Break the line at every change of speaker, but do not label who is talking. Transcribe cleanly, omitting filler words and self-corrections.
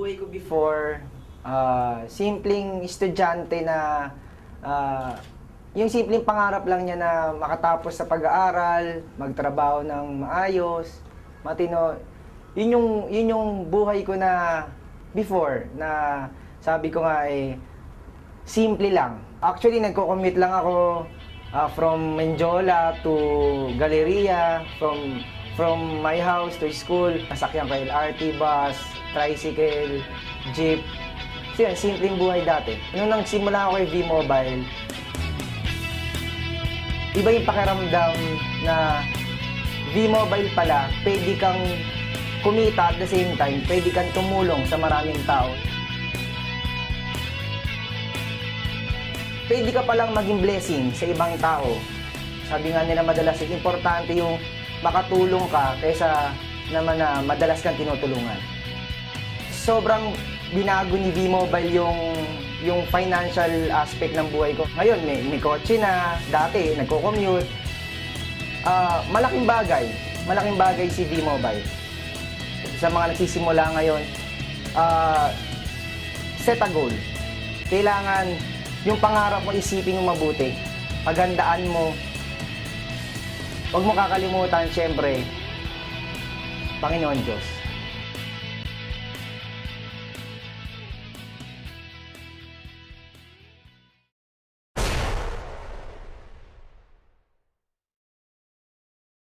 buhay ko before, simpleng estudyante na yung simpleng pangarap lang niya na makatapos sa pag-aaral, magtrabaho ng maayos, matino. Yun yung buhay ko na before, na sabi ko nga simple lang. Actually, nagko-commute lang ako from Menjola to Galleria, from my house to school. Nasakyan ko LRT, bus, tricycle, jeep. So yun, simpleng buhay dati. Nung nagsimula ako kay V-Mobile, iba yung pakiramdam na V-Mobile pala, pwede kang kumita at the same time, pwede kang tumulong sa maraming tao. Pwede ka palang maging blessing sa ibang tao. Sabi nga nila madalas, importante yung makatulong ka kaysa naman na madalas kang tinutulungan. Sobrang binago ni V-Mobile yung financial aspect ng buhay ko. Ngayon, may kotse na, dati nagko-commute. Malaking bagay si V-Mobile. Sa mga nagsisimula ngayon, set a goal. Kailangan yung pangarap mo isipin mo mabuti. Paghandaan mo. Huwag mo kakalimutan, syempre, Panginoon Diyos.